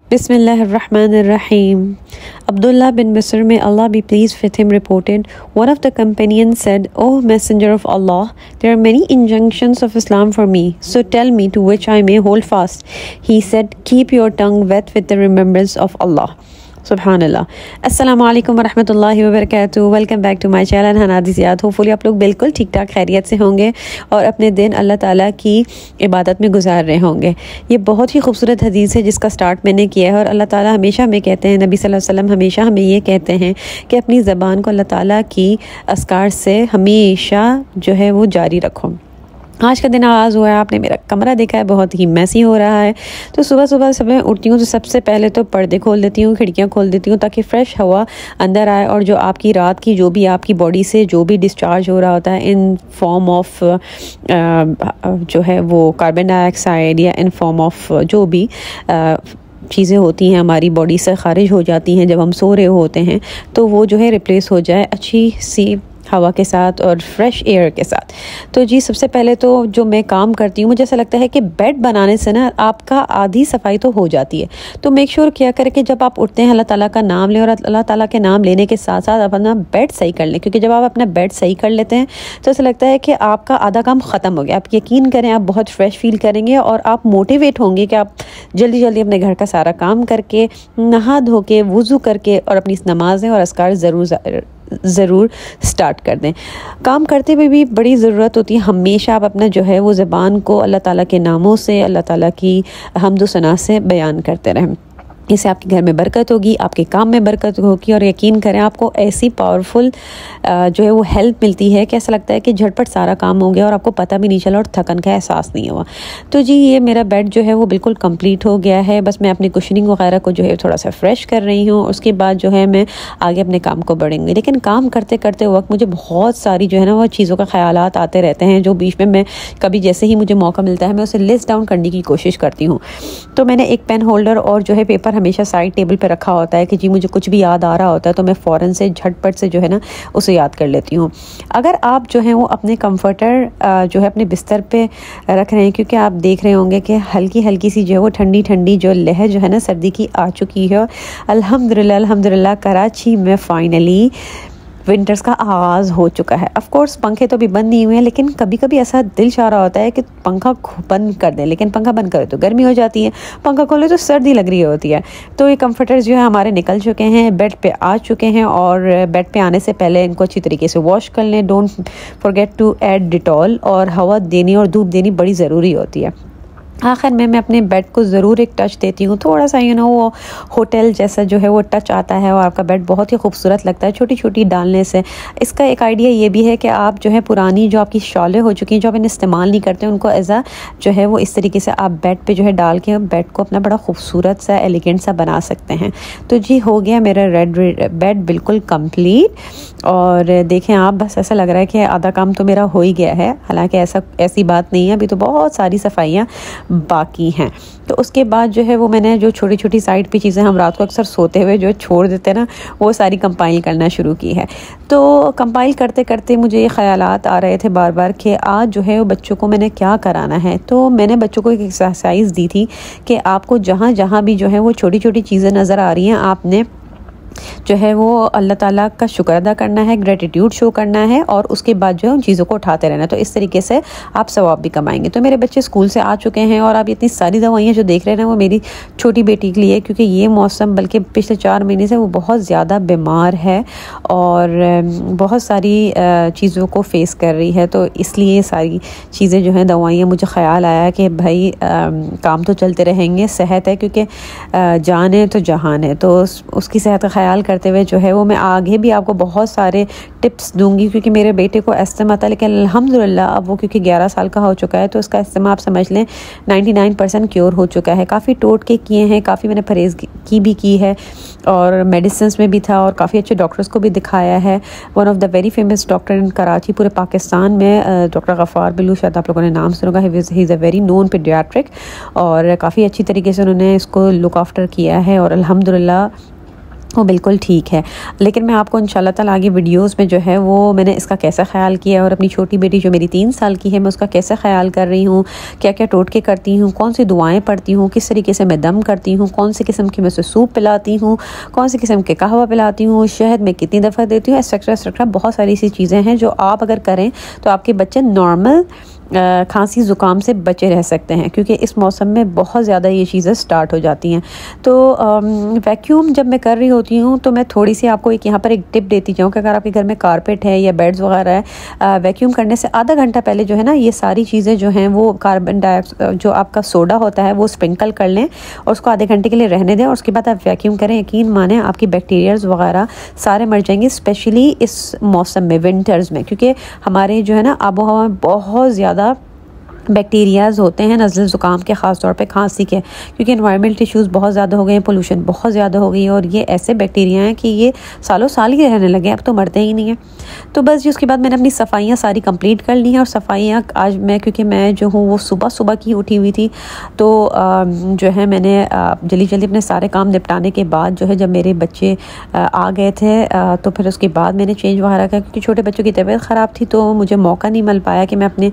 Bismillahirrahmanirrahim. Abdullah bin Bisr, may Allah be pleased with him, reported, one of the companions said, "O Messenger of Allah, there are many injunctions of Islam for me, so tell me to which I may hold fast." He said, "Keep your tongue wet with the remembrance of Allah." सुबहानल्लाह। अस्सलामु अलैकुम वरहमतुल्लाहि वबरकातुहू। Welcome back to my channel Hanadi Ziad. Hopefully आप लोग बिल्कुल ठीक ठाक खैरियत से होंगे और अपने दिन अल्लाह ताला की इबादत में गुजार रहे होंगे। ये बहुत ही खूबसूरत हदीस है जिसका स्टार्ट मैंने किया है और अल्लाह ताला हमेशा हमें कहते हैं, नबी सल्लल्लाहु अलैहि वसल्लम हमेशा हमें ये कहते हैं कि अपनी ज़बान को अल्लाह ताला की अस्कार से हमेशा जो है वो जारी रखो। आज का दिन आगाज़ हुआ है, आपने मेरा कमरा देखा है, बहुत ही मैसी हो रहा है। तो सुबह सुबह उठती हूँ तो सबसे पहले तो पर्दे खोल देती हूँ, खिड़कियाँ खोल देती हूँ ताकि फ़्रेश हवा अंदर आए और जो आपकी रात की जो भी आपकी बॉडी से जो भी डिस्चार्ज हो रहा होता है इन फॉर्म ऑफ जो है वो कार्बन डाइऑक्साइड या इन फॉर्म ऑफ जो भी चीज़ें होती हैं हमारी बॉडी से ख़ारिज हो जाती हैं जब हम सो रहे होते हैं, तो वो जो है रिप्लेस हो जाए अच्छी सी हवा के साथ और फ्रेश एयर के साथ। तो जी सबसे पहले तो जो मैं काम करती हूँ, मुझे ऐसा लगता है कि बेड बनाने से ना आपका आधी सफाई तो हो जाती है। तो मेक श्योर किया करें कि जब आप उठते हैं अल्लाह ताला का नाम लें और अल्लाह ताला के नाम लेने के साथ साथ अपना बेड सही कर लें, क्योंकि जब आप अपना बेड सही कर लेते हैं तो ऐसा लगता है कि आपका आधा काम ख़त्म हो गया। आप यकीन करें आप बहुत फ्रेश फील करेंगे और आप मोटिवेट होंगे कि आप जल्दी जल्दी अपने घर का सारा काम करके नहा धो के वुज़ू करके और अपनी नमाज़ें और अस्कार ज़रूर स्टार्ट कर दें। काम करते हुए भी बड़ी ज़रूरत होती है हमेशा आप अपना जो है वो ज़बान को अल्लाह ताला के नामों से, अल्लाह ताला की हम्द सना से बयान करते रहें। इससे आपके घर में बरकत होगी, आपके काम में बरकत होगी और यकीन करें आपको ऐसी पावरफुल जो है वो हेल्प मिलती है कि ऐसा लगता है कि झटपट सारा काम हो गया और आपको पता भी नहीं चला और थकन का एहसास नहीं हुआ। तो जी ये मेरा बेड जो है वो बिल्कुल कंप्लीट हो गया है। बस मैं अपनी कुशनिंग वगैरह को जो है थोड़ा सा फ्रेश कर रही हूँ, उसके बाद जो है मैं आगे अपने काम को बढ़ूँगी। लेकिन काम करते करते वक्त मुझे बहुत सारी जो है ना वो चीज़ों का ख्यालात आते रहते हैं जो बीच में मैं कभी जैसे ही मुझे मौका मिलता है मैं उसे लिस्ट डाउन करने की कोशिश करती हूँ। तो मैंने एक पेन होल्डर और जो है पेपर हमेशा साइड टेबल पे रखा होता है कि जी मुझे कुछ भी याद आ रहा होता है तो मैं फ़ौरन से झटपट से जो है ना उसे याद कर लेती हूँ। अगर आप जो है वो अपने कंफर्टर जो है अपने बिस्तर पे रख रहे हैं, क्योंकि आप देख रहे होंगे कि हल्की हल्की सी जो है वो ठंडी ठंडी जो लहर जो है ना सर्दी की आ चुकी है। अल्हम्दुलिल्लाह कराची में फाइनली विंटर्स का आगाज़ हो चुका है। ऑफ कोर्स पंखे तो अभी बंद नहीं हुए हैं, लेकिन कभी कभी ऐसा दिल चाह रहा होता है कि पंखा बंद कर दें, लेकिन पंखा बंद करें तो गर्मी हो जाती है, पंखा खोले तो सर्दी लग रही होती है। तो ये कंफर्टर्स जो है हमारे निकल चुके हैं, बेड पे आ चुके हैं और बेड पे आने से पहले इनको अच्छी तरीके से वॉश कर लें। Don't forget to add Dettol और हवा देनी और धूप देनी बड़ी ज़रूरी होती है। आखिर में मैं अपने बेड को ज़रूर एक टच देती हूँ, थोड़ा सा वो होटल जैसा जो है वो टच आता है और आपका बेड बहुत ही खूबसूरत लगता है छोटी छोटी डालने से। इसका एक आइडिया ये भी है कि आप जो है पुरानी जो आपकी शॉलें हो चुकी हैं जो आप इन्हें इस्तेमाल नहीं करते उनको एज आ जो है वो इस तरीके से आप बेड पे जो है डाल के बेड को अपना बड़ा खूबसूरत सा एलिगेंट सा बना सकते हैं। तो जी हो गया मेरा रेड बेड बिल्कुल कम्प्लीट और देखें आप बस ऐसा लग रहा है कि आधा काम तो मेरा हो ही गया है। हालाँकि ऐसी बात नहीं है, अभी तो बहुत सारी सफाइयाँ बाकी हैं। तो उसके बाद जो है वो मैंने जो छोटी छोटी साइड पे चीज़ें हम रात को अक्सर सोते हुए जो छोड़ देते हैं ना वो सारी कंपाइल करना शुरू की है। तो कंपाइल करते करते मुझे ये ख्यालात आ रहे थे बार बार कि आज जो है वो बच्चों को मैंने क्या कराना है। तो मैंने बच्चों को एक एक्सरसाइज दी थी कि आपको जहाँ जहाँ भी जो है वो छोटी छोटी चीज़ें नज़र आ रही हैं आपने जो है वो अल्लाह ताला का शुक्र अदा करना है, ग्रेटिट्यूड शो करना है और उसके बाद जो है उन चीज़ों को उठाते रहना। तो इस तरीके से आप सवाब भी कमाएंगे। तो मेरे बच्चे स्कूल से आ चुके हैं और आप इतनी सारी दवाइयाँ जो देख रहे हैं ना वो मेरी छोटी बेटी के लिए, क्योंकि ये मौसम बल्कि पिछले 4 महीने से वो बहुत ज़्यादा बीमार है और बहुत सारी चीज़ों को फेस कर रही है। तो इसलिए सारी चीज़ें जो हैं दवाइयाँ, मुझे ख्याल आया कि भाई काम तो चलते रहेंगे, सेहत है क्योंकि जान है तो जहान है, तो उसकी सेहत का ख्याल करते हुए जो है वो मैं आगे भी आपको बहुत सारे टिप्स दूंगी। क्योंकि मेरे बेटे को अस्थमा था, लेकिन अल्हम्दुलिल्लाह अब वो क्योंकि 11 साल का हो चुका है तो उसका अस्थमा आप समझ लें 99% क्योर हो चुका है। काफ़ी टोटके किए हैं, काफ़ी मैंने परहेज़ की है और मेडिसिन में भी था और काफ़ी अच्छे डॉक्टर्स को भी दिखाया है। One of the very famous doctor in Karachi पूरे पाकिस्तान में डॉक्टर गफ़ार बिल्लू, शायद आप लोगों ने नाम सुना होगा। He is a very known paediatric और काफ़ी अच्छी तरीके से उन्होंने इसको लुक आफ्टर किया है और अल्हम्दुलिल्लाह वो बिल्कुल ठीक है। लेकिन मैं आपको इंशाल्लाह ताला आगे वीडियोस में जो है वो मैंने इसका कैसा ख़्याल किया और अपनी छोटी बेटी जो मेरी 3 साल की है मैं उसका कैसे ख़्याल कर रही हूँ, क्या क्या टोटके करती हूँ, कौन सी दुआएं पढ़ती हूँ, किस तरीके से मैं दम करती हूँ, कौन सी किस्म की मैं उसे सूप पिलाती हूँ, कौन सी किस्म के कहवा पिलाती हूँ, शहद में कितनी दफ़ा देती हूँ, एक्सेट्रा एक्सेट्रा। बहुत सारी ऐसी चीज़ें हैं जो आप अगर करें तो आपके बच्चे नॉर्मल खांसी ज़ुकाम से बचे रह सकते हैं, क्योंकि इस मौसम में बहुत ज़्यादा ये चीज़ें स्टार्ट हो जाती हैं। तो वैक्यूम जब मैं कर रही होती हूँ तो मैं थोड़ी सी आपको यहाँ पर एक टिप देती जाऊँ कि अगर आपके घर में कारपेट है या बेड्स वगैरह है, वैक्यूम करने से आधा घंटा पहले जो है ना ये सारी चीज़ें जो हैं वो कार्बन डाइऑक्साइड जो आपका सोडा होता है वो स्प्रिंकल कर लें और उसको आधे घंटे के लिए रहने दें और उसके बाद आप वैक्यूम करें। यकीन माने आपकी बैक्टीरियाज वगैरह सारे मर जाएंगे, स्पेशली इस मौसम में, विंटर्स में, क्योंकि हमारे जो है ना आबो हवा में बहुत ज़्यादा बैक्टीरियाज़ होते हैं नज़ल ज़ुकाम के, ख़ास तौर पे खांसी के, क्योंकि एनवायरमेंटल इश्यूज़ बहुत ज़्यादा हो गए हैं, पोल्यूशन बहुत ज़्यादा हो गई है और ये ऐसे बैक्टीरिया हैं कि ये सालों साल ही रहने लगे, अब तो मरते ही नहीं हैं। तो बस जी उसके बाद मैंने अपनी सफाइयाँ सारी कंप्लीट कर ली हैं और सफाइयाँ आज मैं, क्योंकि मैं जो हूँ वो सुबह सुबह की उठी हुई थी, तो जो है मैंने जल्दी जल्दी अपने सारे काम निपटाने के बाद जो है जब मेरे बच्चे आ गए थे तो फिर उसके बाद मैंने चेंज वगैरह किया, क्योंकि छोटे बच्चों की तबीयत ख़राब थी तो मुझे मौका नहीं मिल पाया कि मैं अपने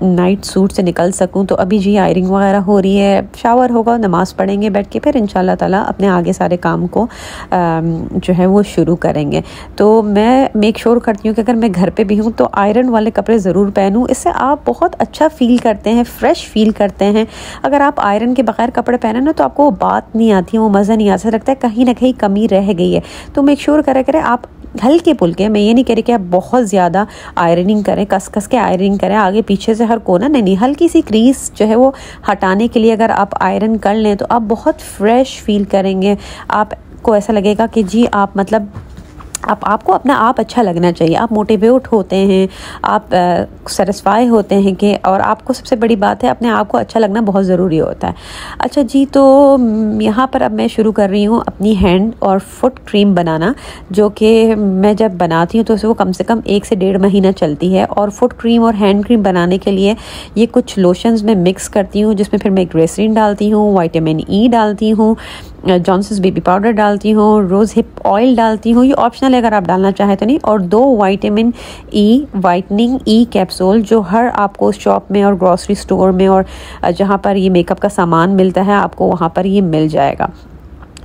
नाइट सूट से निकल सकूं। तो अभी जी आयरिंग वगैरह हो रही है, शावर होगा, नमाज़ पढ़ेंगे बैठ के, फिर इंशाल्लाह ताला अपने आगे सारे काम को जो है वो शुरू करेंगे। तो मैं मेक श्योर करती हूँ कि अगर मैं घर पे भी हूँ तो आयरन वाले कपड़े ज़रूर पहनूँ, इससे आप बहुत अच्छा फ़ील करते हैं, फ्रेश फ़ील करते हैं। अगर आप आयरन के बगैर कपड़े पहने ना तो आपको वो बात नहीं आती है, वो मज़ा नहीं आता, लगता है कहीं ना कहीं कमी रह गई है। तो मेक श्योर करें आप हल्के पुल्के, मैं ये नहीं कह रही कि आप बहुत ज़्यादा आयरनिंग करें, कस कस के आयरनिंग करें आगे पीछे से हर कोना, नहीं, हल्की सी क्रीज जो है वो हटाने के लिए अगर आप आयरन कर लें तो आप बहुत फ्रेश फील करेंगे। आपको ऐसा लगेगा कि जी आप मतलब आपको अपना आप अच्छा लगना चाहिए, आप मोटिवेट होते हैं, आप सेटिस्फाई होते हैं कि, और आपको सबसे बड़ी बात है अपने आप को अच्छा लगना बहुत ज़रूरी होता है। अच्छा जी, तो यहाँ पर अब मैं शुरू कर रही हूँ अपनी हैंड और फुट क्रीम बनाना, जो कि मैं जब बनाती हूँ तो वो कम से कम 1 से 1.5 महीना चलती है। और फुट क्रीम और हैंड क्रीम बनाने के लिए ये कुछ लोशंस में मिक्स करती हूँ, जिसमें फिर मैं ग्लिसरीन डालती हूँ, विटामिन ई डालती हूँ, जॉनसन्स बेबी पाउडर डालती हूँ, रोज़ हिप ऑयल डालती हूँ, ये ऑप्शनल है अगर आप डालना चाहें तो नहीं, और 2 vitamin E whitening E capsule जो हर आपको शॉप में और ग्रॉसरी स्टोर में और जहाँ पर ये मेकअप का सामान मिलता है आपको वहाँ पर ये मिल जाएगा।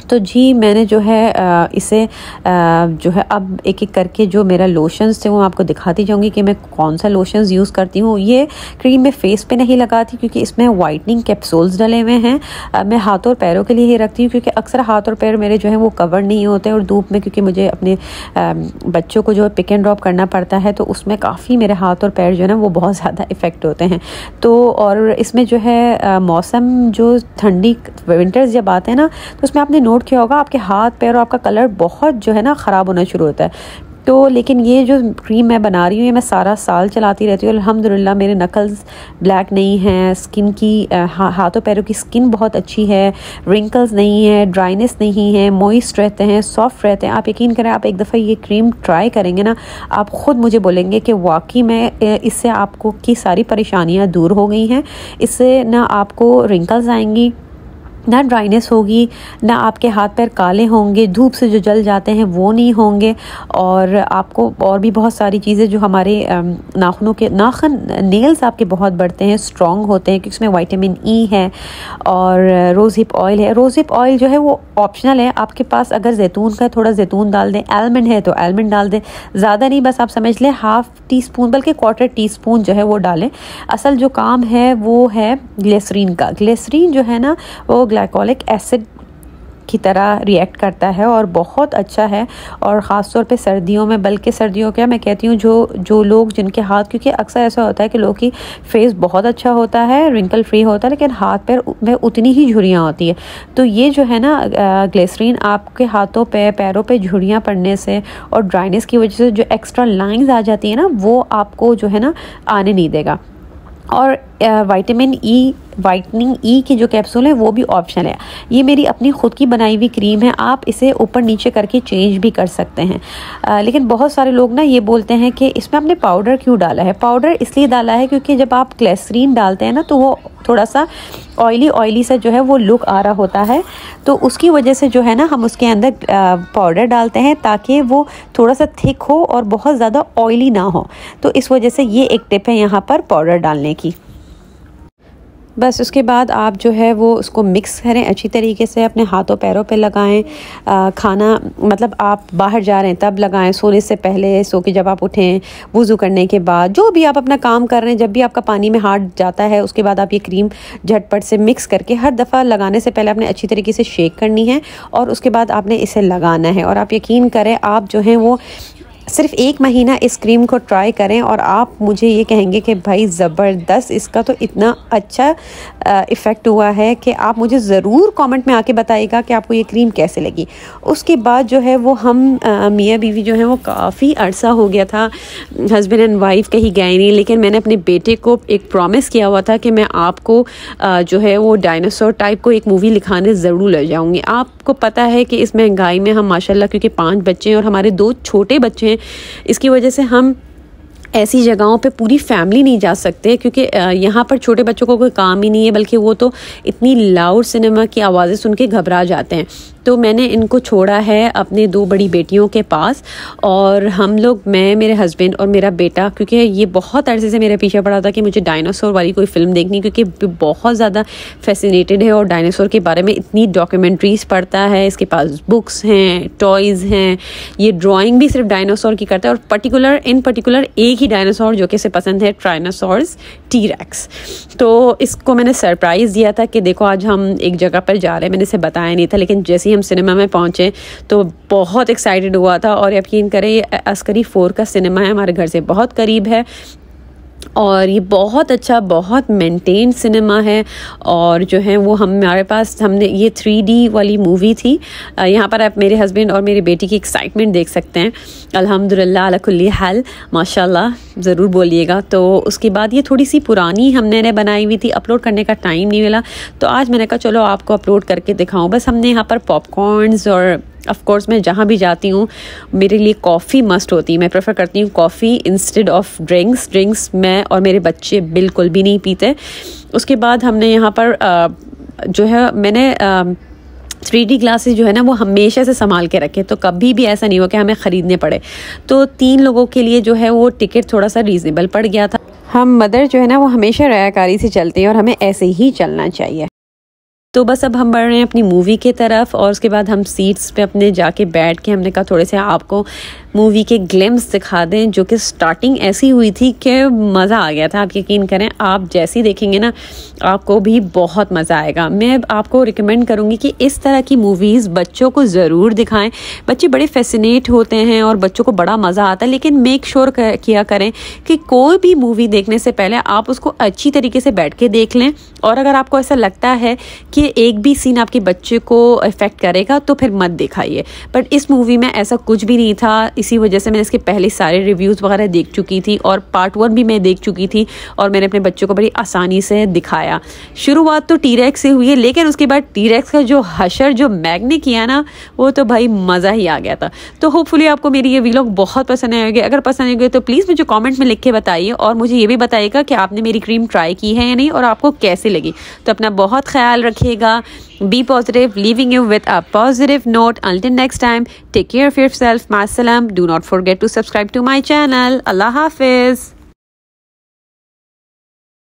तो जी मैंने जो है इसे जो है अब एक एक करके जो मेरा लोशंस थे वो आपको दिखाती जाऊंगी कि मैं कौन सा लोशंस यूज़ करती हूँ। ये क्रीम मैं फेस पे नहीं लगाती क्योंकि इसमें वाइटनिंग कैप्सूल्स डले हुए हैं। मैं हाथों और पैरों के लिए ही रखती हूँ, क्योंकि अक्सर हाथ और पैर मेरे जो हैं वो कवर नहीं होते और धूप में, क्योंकि मुझे अपने बच्चों को जो है पिक एंड ड्रॉप करना पड़ता है तो उसमें काफ़ी मेरे हाथ और पैर जो है ना वो बहुत ज़्यादा इफ़ेक्ट होते हैं। तो और इसमें जो है मौसम जो ठंडी विंटर्स जब आते हैं ना तो उसमें आपने नोट किया होगा आपके हाथ पैर और आपका कलर बहुत जो है ना ख़राब होना शुरू होता है। तो लेकिन ये जो क्रीम मैं बना रही हूँ ये मैं सारा साल चलाती रहती हूँ, अल्हम्दुलिल्लाह मेरे नकल्स ब्लैक नहीं हैं, स्किन की हाथों पैरों की स्किन बहुत अच्छी है, रिंकल्स नहीं है, ड्राइनेस नहीं है, मॉइस्ट रहते हैं, सॉफ्ट रहते हैं। आप यकीन करें आप एक दफ़ा ये क्रीम ट्राई करेंगे ना आप ख़ुद मुझे बोलेंगे कि वाकई में इससे आपको की सारी परेशानियाँ दूर हो गई हैं, इससे ना आपको रिंकल्स आएंगी, ना ड्राइनेस होगी, ना आपके हाथ पैर काले होंगे, धूप से जो जल जाते हैं वो नहीं होंगे, और आपको और भी बहुत सारी चीज़ें जो हमारे नाखूनों के नेल्स आपके बहुत बढ़ते हैं, स्ट्रॉन्ग होते हैं, क्योंकि उसमें विटामिन ई है और रोज़ हिप ऑयल है। रोज़ हिप ऑयल जो है वो ऑप्शनल है, आपके पास अगर जैतून का थोड़ा जैतून डाल दें, आलमंड है तो आलमंड डाल दें, ज़्यादा नहीं, बस आप समझ लें ½ टीस्पून बल्कि क्वार्टर टीस्पून जो है वो डालें। असल जो काम है वो है ग्लिसरीन का। ग्लिसरीन जो है ना वो ग्लाइकोलिक एसिड की तरह रिएक्ट करता है और बहुत अच्छा है, और ख़ास तौर पे सर्दियों में, बल्कि सर्दियों क्या मैं कहती हूँ जो लोग जिनके हाथ, क्योंकि अक्सर ऐसा होता है कि लोगों की फेस बहुत अच्छा होता है, रिंकल फ्री होता है, लेकिन हाथ पैर में उतनी ही झुर्रियाँ होती है। तो ये जो है ना ग्लिसरीन आपके हाथों पे पैरों पे झुर्रियाँ पड़ने से और ड्राइनेस की वजह से जो एक्स्ट्रा लाइंस आ जाती है ना वो आपको जो है ना आने नहीं देगा। और विटामिन ई, वाइटनिंग ई की जो कैप्सूल है वो भी ऑप्शनल है। ये मेरी अपनी खुद की बनाई हुई क्रीम है, आप इसे ऊपर नीचे करके चेंज भी कर सकते हैं। लेकिन बहुत सारे लोग ना ये बोलते हैं कि इसमें आपने पाउडर क्यों डाला है। पाउडर इसलिए डाला है क्योंकि जब आप ग्लिसरीन डालते हैं ना तो वो थोड़ा सा ऑयली सा जो है वो लुक आ रहा होता है, तो उसकी वजह से जो है ना हम उसके अंदर पाउडर डालते हैं ताकि वो थोड़ा सा थिक हो और बहुत ज़्यादा ऑयली ना हो। तो इस वजह से ये एक टिप है यहाँ पर पाउडर डालने की। बस उसके बाद आप जो है वो उसको मिक्स करें अच्छी तरीके से, अपने हाथों पैरों पे लगाएं। खाना मतलब आप बाहर जा रहे हैं तब लगाएं, सोने से पहले, सो के जब आप उठें, वुज़ू करने के बाद, जो भी आप अपना काम कर रहे हैं, जब भी आपका पानी में हाथ जाता है उसके बाद आप ये क्रीम झटपट से मिक्स करके हर दफ़ा लगाने से पहले आपने अच्छी तरीके से शेक करनी है और उसके बाद आपने इसे लगाना है। और आप यकीन करें आप जो हैं वो सिर्फ 1 महीना इस क्रीम को ट्राई करें और आप मुझे ये कहेंगे कि भाई ज़बरदस्त, इसका तो इतना अच्छा इफ़ेक्ट हुआ है कि आप मुझे ज़रूर कमेंट में आके बताइएगा कि आपको ये क्रीम कैसे लगी। उसके बाद जो है वो हम मियाँ बीवी जो है वो काफ़ी अरसा हो गया था हस्बैंड एंड वाइफ कहीं गए नहीं, लेकिन मैंने अपने बेटे को एक प्रॉमिस किया हुआ था कि मैं आपको जो है वो डायनासोर टाइप को एक मूवी लिखाने ज़रूर ले जाऊँगी। आपको पता है कि इस महंगाई में हम माशाल्लाह, क्योंकि 5 बच्चे हैं और हमारे 2 छोटे बच्चे हैं, इसकी वजह से हम ऐसी जगहों पे पूरी फैमिली नहीं जा सकते क्योंकि यहाँ पर छोटे बच्चों को कोई काम ही नहीं है, बल्कि वो तो इतनी लाउड सिनेमा की आवाज़ें सुन के घबरा जाते हैं। तो मैंने इनको छोड़ा है अपने 2 बड़ी बेटियों के पास और हम लोग, मैं, मेरे हस्बैंड और मेरा बेटा, क्योंकि ये बहुत अरसे से मेरे पीछे पड़ा था कि मुझे डायनासोर वाली कोई फ़िल्म देखनी, क्योंकि बहुत ज़्यादा फैसिनेटेड है और डायनासोर के बारे में इतनी डॉक्यूमेंट्रीज़ पढ़ता है, इसके पास बुक्स हैं, टॉयज़ हैं, ये ड्राइंग भी सिर्फ डायनासोर की करता है और इन पर्टिकुलर एक ही डायनासोर जो कि इसे पसंद है, ट्राइनोसॉर्स टी-रेक्स। तो इसको मैंने सरप्राइज़ दिया था कि देखो आज हम एक जगह पर जा रहे हैं, मैंने इसे बताया नहीं था, लेकिन जैसे ही हम सिनेमा में पहुंचे तो बहुत एक्साइटेड हुआ था। और यकीन करें ये अस्करी 4 का सिनेमा है, हमारे घर से बहुत करीब है और ये बहुत अच्छा, बहुत मेंटेन सिनेमा है। और जो है वो हमारे पास, हमने ये 3D वाली मूवी थी। यहाँ पर आप मेरे हस्बैंड और मेरी बेटी की एक्साइटमेंट देख सकते हैं। अल्हम्दुलिल्लाह अला कुल्ली हाल, माशाल्लाह ज़रूर बोलिएगा। तो उसके बाद ये थोड़ी सी पुरानी हमने बनाई हुई थी, अपलोड करने का टाइम नहीं मिला, तो आज मैंने कहा चलो आपको अपलोड करके दिखाऊँ। बस हमने यहाँ पर पॉपकॉर्न्स और ऑफ कोर्स मैं जहाँ भी जाती हूँ मेरे लिए कॉफ़ी मस्ट होती है। मैं प्रेफर करती हूँ कॉफ़ी इंस्टेड ऑफ ड्रिंक्स मैं और मेरे बच्चे बिल्कुल भी नहीं पीते। उसके बाद हमने यहाँ पर जो है मैंने 3D ग्लासेस जो है ना वो हमेशा से संभाल के रखे, तो कभी भी ऐसा नहीं हुआ कि हमें ख़रीदने पड़े। तो 3 लोगों के लिए जो है वो टिकट थोड़ा सा रीज़नेबल पड़ गया था। हम मदर जो है ना वो हमेशा रयाकारी से चलते हैं और हमें ऐसे ही चलना चाहिए। तो बस अब हम बढ़ रहे हैं अपनी मूवी की तरफ और उसके बाद हम सीट्स पे अपने जाके बैठ के हमने कहा थोड़े से आपको मूवी के ग्लिम्स दिखा दें, जो कि स्टार्टिंग ऐसी हुई थी कि मज़ा आ गया था। आप यकीन करें, आप जैसी देखेंगे ना आपको भी बहुत मज़ा आएगा। मैं आपको रिकमेंड करूँगी कि इस तरह की मूवीज़ बच्चों को ज़रूर दिखाएं। बच्चे बड़े फैसिनेट होते हैं और बच्चों को बड़ा मज़ा आता है, लेकिन मेक श्योर किया करें कि कोई भी मूवी देखने से पहले आप उसको अच्छी तरीके से बैठ के देख लें। और अगर आपको ऐसा लगता है कि एक भी सीन आपके बच्चे को इफ़ेक्ट करेगा तो फिर मत दिखाइए। बट इस मूवी में ऐसा कुछ भी नहीं था, इसी वजह से मैंने इसके पहले सारे रिव्यूज़ वगैरह देख चुकी थी और पार्ट 1 भी मैं देख चुकी थी और मैंने अपने बच्चों को बड़ी आसानी से दिखाया। शुरुआत तो टी-रेक्स से हुई है, लेकिन उसके बाद टी-रेक्स का जो हशर जो मैग ने किया ना वो तो भाई मज़ा ही आ गया था। तो होपफुली आपको मेरी ये व्लॉग बहुत पसंद आएगी। अगर पसंद आएगी तो प्लीज़ मुझे कॉमेंट में लिख के बताइए और मुझे ये भी बताइएगा कि आपने मेरी क्रीम ट्राई की है या नहीं और आपको कैसे लगी। तो अपना बहुत ख्याल रखिएगा। Be positive, leaving you with a positive note. Until next time, take care of yourself. Ma'assalam. Do not forget to subscribe to my channel. Allah Hafiz.